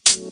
What's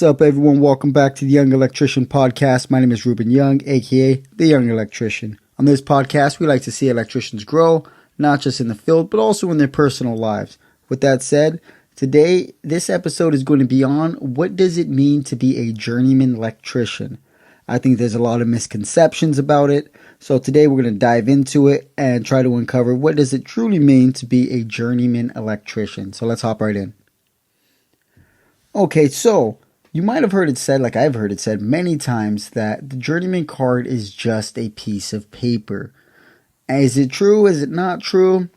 up, everyone? Welcome back to the Young Electrician Podcast. My name is Ruben Young, aka the Young Electrician. On this podcast, we like to see electricians grow, not just in the field, but also in their personal lives. With that said, today, this episode is going to be on what does it mean to be a journeyman electrician. I think there's a lot of misconceptions about it, so today we're going to dive into it and try to uncover what does it truly mean to be a journeyman electrician. So let's hop right in. Okay, so you might have heard it said, like I've heard it said many times, that the journeyman card is just a piece of paper. Is it true? Is it not true?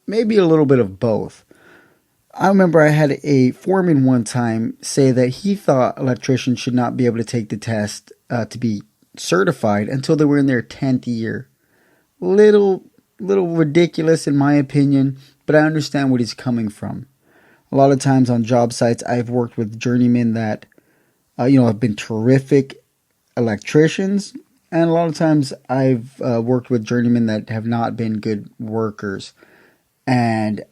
Maybe a little bit of both. I remember I had a foreman one time say that he thought electricians should not be able to take the test to be certified until they were in their 10th year. Little ridiculous in my opinion, but I understand what he's coming from. A lot of times on job sites, I've worked with journeymen that, have been terrific electricians. And a lot of times I've worked with journeymen that have not been good workers. And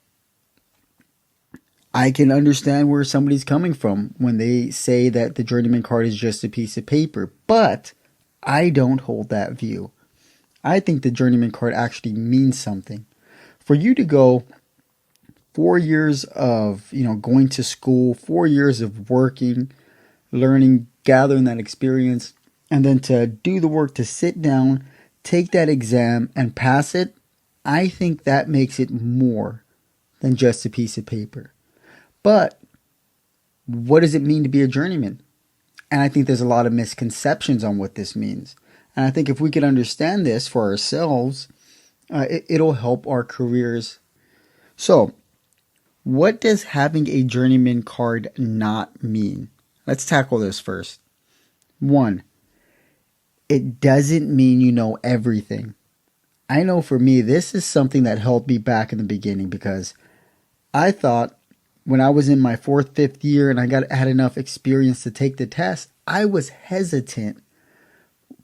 I can understand where somebody's coming from when they say that the journeyman card is just a piece of paper. But I don't hold that view. I think the journeyman card actually means something. For you to go 4 years of, going to school, 4 years of working, learning, gathering that experience, and then to do the work to sit down, take that exam, and pass it, I think that makes it more than just a piece of paper. But what does it mean to be a journeyman? And I think there's a lot of misconceptions on what this means. And I think if we could understand this for ourselves, it'll help our careers. So, what does having a journeyman card not mean? Let's tackle this first. 1, it doesn't mean you know everything. I know for me, this is something that held me back in the beginning because I thought when I was in my 4th, 5th year and I had enough experience to take the test, I was hesitant,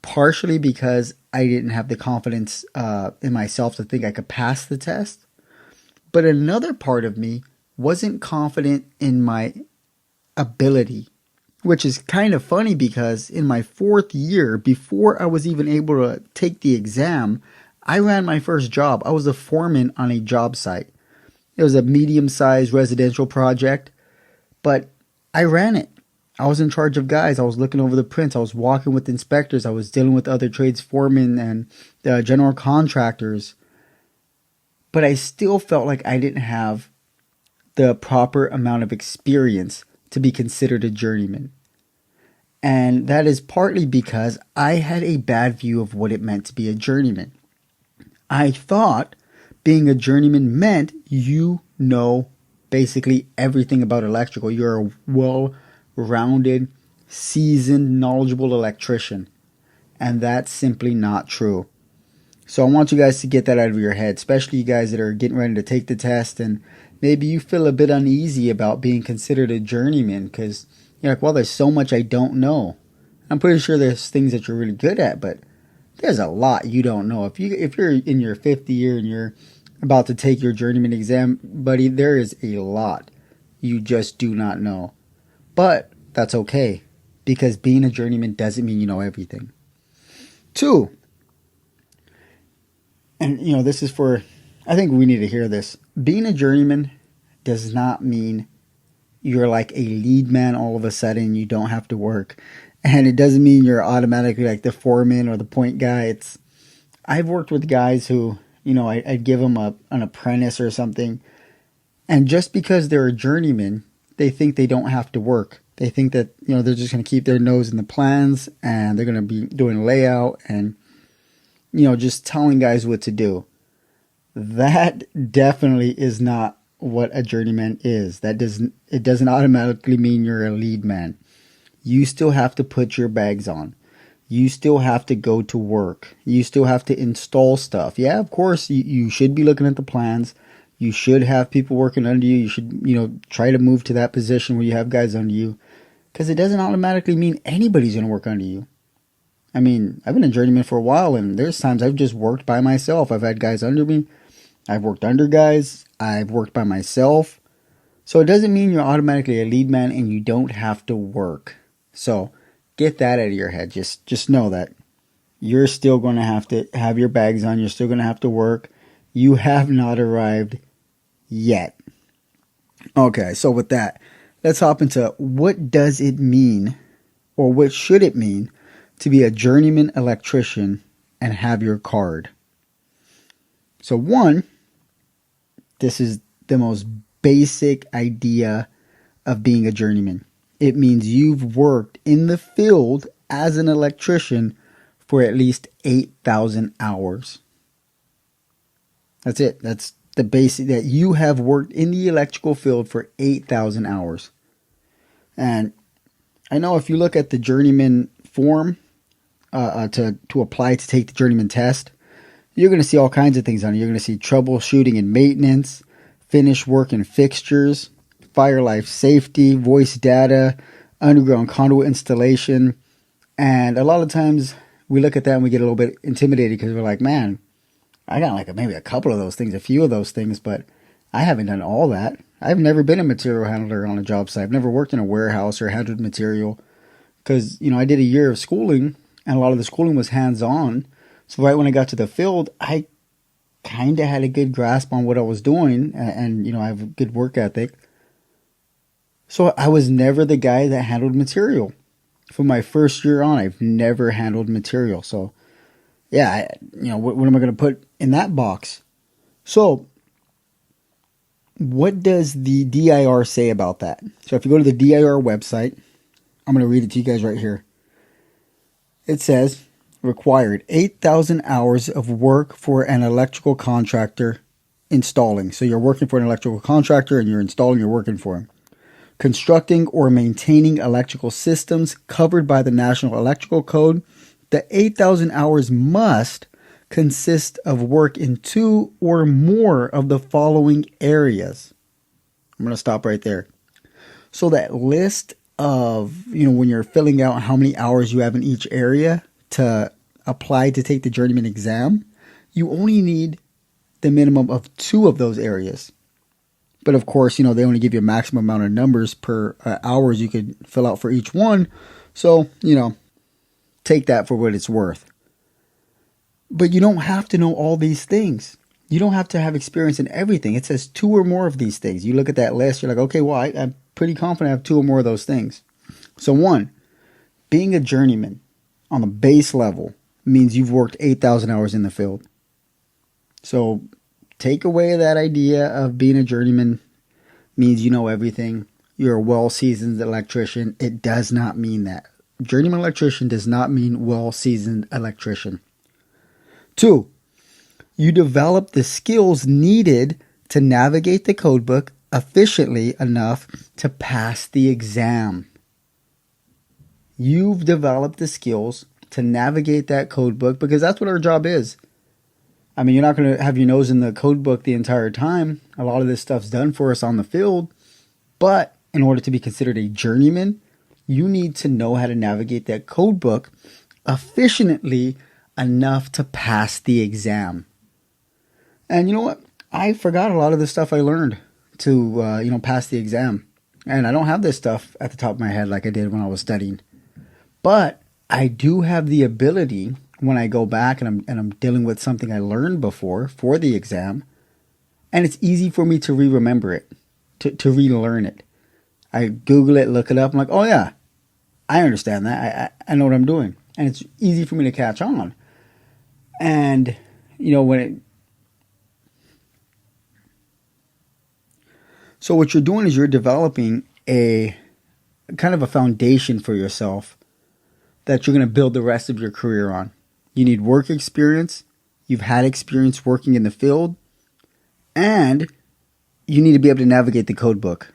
partially because I didn't have the confidence in myself to think I could pass the test. But another part of me wasn't confident in my ability, which is kind of funny because in my 4th year, before I was even able to take the exam, I ran my first job. I was a foreman on a job site. It was a medium-sized residential project, but I ran it. I was in charge of guys. I was looking over the prints. I was walking with inspectors. I was dealing with other trades foremen and general contractors. But I still felt like I didn't have the proper amount of experience to be considered a journeyman. And that is partly because I had a bad view of what it meant to be a journeyman. I thought being a journeyman meant you know basically everything about electrical. You're a well-rounded, seasoned, knowledgeable electrician. And that's simply not true. So I want you guys to get that out of your head, especially you guys that are getting ready to take the test and maybe you feel a bit uneasy about being considered a journeyman because you're like, well, there's so much I don't know. I'm pretty sure there's things that you're really good at, but there's a lot you don't know. If you're in your 5th year and you're about to take your journeyman exam, buddy, there is a lot you just do not know. But that's okay because being a journeyman doesn't mean you know everything. 2, and this is for, I think we need to hear this. Being a journeyman does not mean you're like a lead man all of a sudden, you don't have to work. And it doesn't mean you're automatically like the foreman or the point guy. I've worked with guys who, I'd give them an apprentice or something. And just because they're a journeyman, they think they don't have to work. They think that, they're just going to keep their nose in the plans and they're going to be doing layout and, just telling guys what to do. That definitely is not what a journeyman is. It doesn't automatically mean you're a lead man. You still have to put your bags on. You still have to go to work. You still have to install stuff. Yeah, of course, you should be looking at the plans. You should have people working under you. You should, try to move to that position where you have guys under you. Because it doesn't automatically mean anybody's going to work under you. I mean, I've been a journeyman for a while, and there's times I've just worked by myself. I've had guys under me. I've worked under guys. I've worked by myself. So it doesn't mean you're automatically a lead man and you don't have to work. So get that out of your head. Just know that you're still going to have your bags on. You're still going to have to work. You have not arrived yet. Okay, so with that, let's hop into what does it mean, or what should it mean, to be a journeyman electrician and have your card. So one, this is the most basic idea of being a journeyman. It means you've worked in the field as an electrician for at least 8,000 hours. That's it. That's the basic, that you have worked in the electrical field for 8,000 hours. And I know if you look at the journeyman form to apply to take the journeyman test, you're going to see all kinds of things on it. You're going to see troubleshooting and maintenance, finish work and fixtures, fire life safety, voice data, underground conduit installation. And a lot of times we look at that and we get a little bit intimidated because we're like, man, I got like maybe a couple of those things, a few of those things, but I haven't done all that. I've never been a material handler on a job site. I've never worked in a warehouse or handled material because, I did a year of schooling, and a lot of the schooling was hands-on. So right when I got to the field, I kind of had a good grasp on what I was doing, and I have a good work ethic. So I was never the guy that handled material. From my first year on, I've never handled material. So yeah, what am I going to put in that box? So what does the DIR say about that? So if you go to the DIR website, I'm going to read it to you guys right here. It says, required 8,000 hours of work for an electrical contractor installing. So you're working for an electrical contractor and you're installing, you're working for him. Constructing or maintaining electrical systems covered by the National Electrical Code. The 8,000 hours must consist of work in 2 or more of the following areas. I'm going to stop right there. So that list of, when you're filling out how many hours you have in each area to apply to take the journeyman exam, you only need the minimum of 2 of those areas. But of course, they only give you a maximum amount of numbers per hours you could fill out for each one. So, take that for what it's worth. But you don't have to know all these things. You don't have to have experience in everything. It says 2 or more of these things. You look at that list, you're like, okay, well, I'm pretty confident I have 2 or more of those things. So 1, being a journeyman on the base level means you've worked 8,000 hours in the field. So take away that idea of being a journeyman means you know everything. You're a well-seasoned electrician. It does not mean that. Journeyman electrician does not mean well-seasoned electrician. 2, you develop the skills needed to navigate the codebook efficiently enough to pass the exam. You've developed the skills to navigate that codebook because that's what our job is. I mean, you're not going to have your nose in the code book the entire time. A lot of this stuff's done for us on the field. But in order to be considered a journeyman, you need to know how to navigate that code book efficiently enough to pass the exam. And you know what? I forgot a lot of the stuff I learned to, pass the exam. And I don't have this stuff at the top of my head like I did when I was studying. But I do have the ability, when I go back and I'm dealing with something I learned before for the exam, and it's easy for me to remember it, to relearn it. I Google it, look it up, I'm like, oh yeah, I understand that. I know what I'm doing. And it's easy for me to catch on. And, so what you're doing is you're developing a kind of a foundation for yourself that you're going to build the rest of your career on. You need work experience. You've had experience working in the field. And you need to be able to navigate the code book.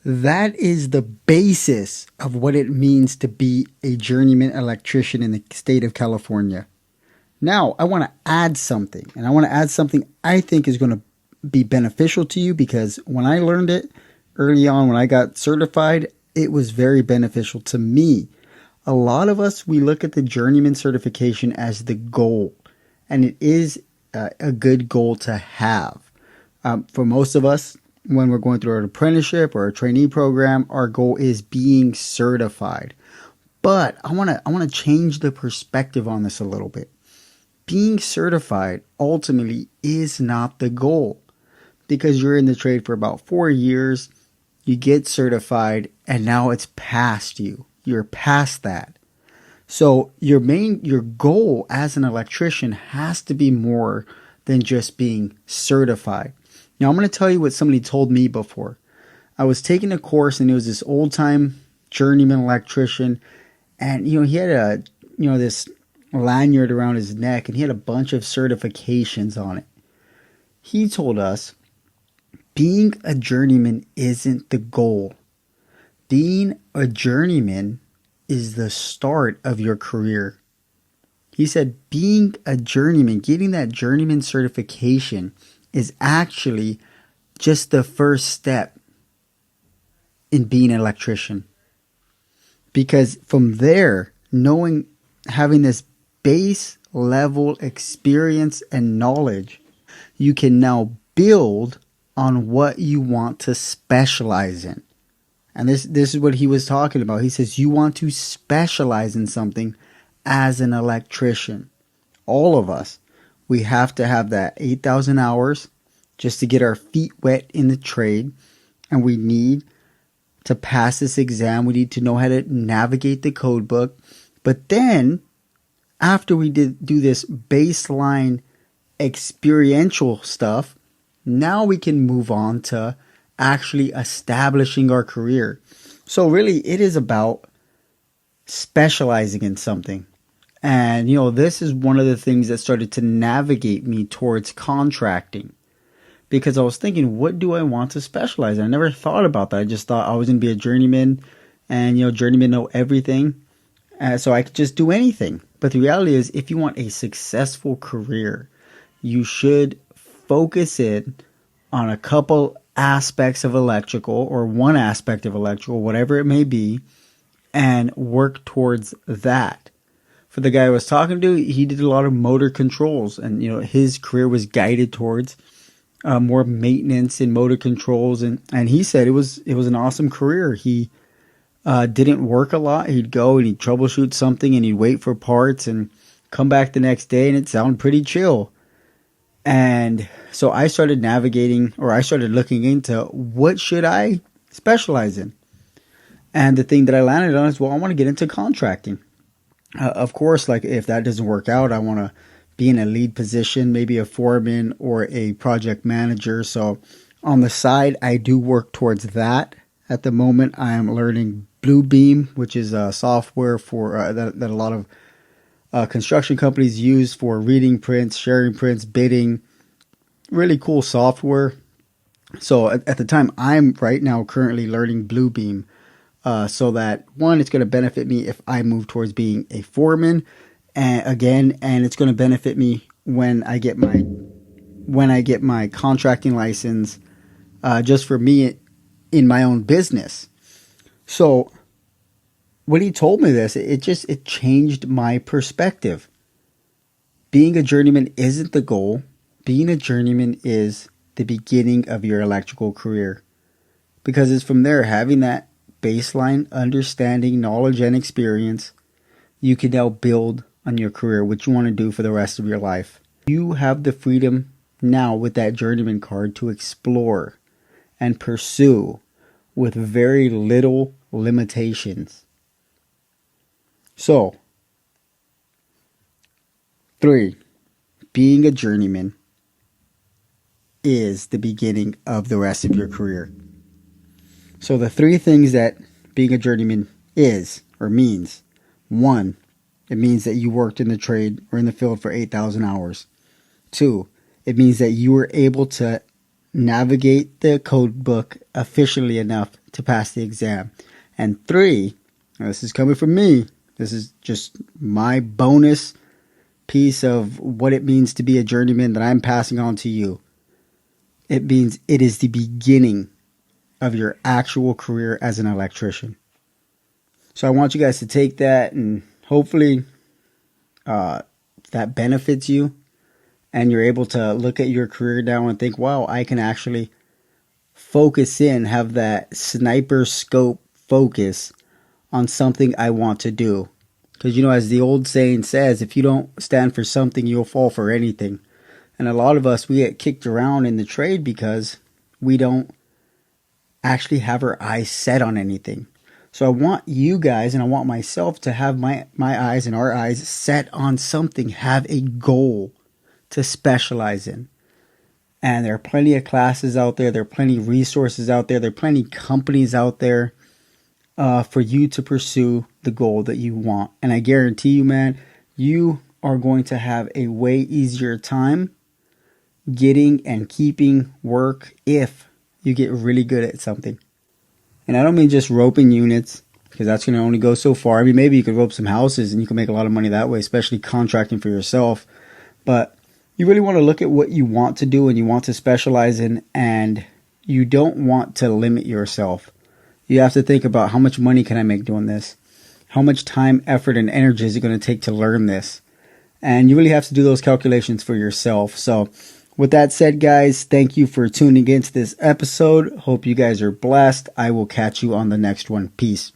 That is the basis of what it means to be a journeyman electrician in the state of California. Now, I want to add something. And I want to add something I think is going to be beneficial to you because when I learned it early on, when I got certified, it was very beneficial to me. A lot of us, we look at the journeyman certification as the goal, and it is a good goal to have. For most of us, when we're going through an apprenticeship or a trainee program, our goal is being certified. But I want to change the perspective on this a little bit. Being certified ultimately is not the goal, because you're in the trade for about 4 years, you get certified, and now it's past you. You're past that. So your goal as an electrician has to be more than just being certified. Now, I'm going to tell you what somebody told me before. I was taking a course, and it was this old-time journeyman electrician, and he had this lanyard around his neck, and he had a bunch of certifications on it. He told us being a journeyman isn't the goal. Being a journeyman is the start of your career. He said being a journeyman, getting that journeyman certification, is actually just the first step in being an electrician. Because from there, having this base level experience and knowledge, you can now build on what you want to specialize in. And this is what he was talking about. He says you want to specialize in something as an electrician. All of us, we have to have that 8,000 hours just to get our feet wet in the trade. And we need to pass this exam. We need to know how to navigate the code book. But then, after we do this baseline experiential stuff, now we can move on to actually establishing our career. So really, it is about specializing in something. And, this is one of the things that started to navigate me towards contracting. Because I was thinking, what do I want to specialize in? I never thought about that. I just thought I was going to be a journeyman. And, journeymen know everything. So I could just do anything. But the reality is, if you want a successful career, you should focus in on a couple aspects of electrical, or one aspect of electrical, whatever it may be, and work towards that. For the guy I was talking to, he did a lot of motor controls, and his career was guided towards more maintenance and motor controls, and he said it was an awesome career. He didn't work a lot. He'd go and he'd troubleshoot something, and he'd wait for parts and come back the next day, and it sounded pretty chill. And so I started looking into what should I specialize in. And the thing that I landed on is, I want to get into contracting. Of course, like if that doesn't work out, I want to be in a lead position, maybe a foreman or a project manager. So on the side, I do work towards that. At the moment, I am learning Bluebeam, which is a software for that a lot of construction companies use for reading prints, sharing prints, bidding. Really cool software. So at the time, I'm right now currently learning Bluebeam, so that one, it's going to benefit me if I move towards being a foreman, and it's going to benefit me when I get my contracting license, just for me in my own business. So when he told me this, it changed my perspective. Being a journeyman isn't the goal. Being a journeyman is the beginning of your electrical career. Because it's from there, having that baseline understanding, knowledge, and experience, you can now build on your career, what you want to do for the rest of your life. You have the freedom now with that journeyman card to explore and pursue with very little limitations. So, 3, being a journeyman is the beginning of the rest of your career. So the 3 things that being a journeyman is or means: 1, it means that you worked in the trade or in the field for 8,000 hours. 2, it means that you were able to navigate the code book efficiently enough to pass the exam. And 3, this is coming from me, this is just my bonus piece of what it means to be a journeyman that I'm passing on to you. It means it is the beginning of your actual career as an electrician. So I want you guys to take that, and hopefully that benefits you, and you're able to look at your career now and think, wow, I can actually focus in, have that sniper scope focus on something I want to do. Because, as the old saying says, if you don't stand for something, you'll fall for anything. And a lot of us, we get kicked around in the trade because we don't actually have our eyes set on anything. So I want you guys, and I want myself, to have my eyes and our eyes set on something, have a goal to specialize in. And there are plenty of classes out there. There are plenty of resources out there. There are plenty of companies out there for you to pursue the goal that you want. And I guarantee you, man, you are going to have a way easier time getting and keeping work if you get really good at something. And I don't mean just roping units, because that's going to only go so far. I mean, maybe you could rope some houses and you can make a lot of money that way, especially contracting for yourself. But you really want to look at what you want to do and you want to specialize in, and you don't want to limit yourself. You have to think about, how much money can I make doing this? How much time, effort, and energy is it going to take to learn this? And you really have to do those calculations for yourself. So with that said, guys, thank you for tuning into this episode. Hope you guys are blessed. I will catch you on the next one. Peace.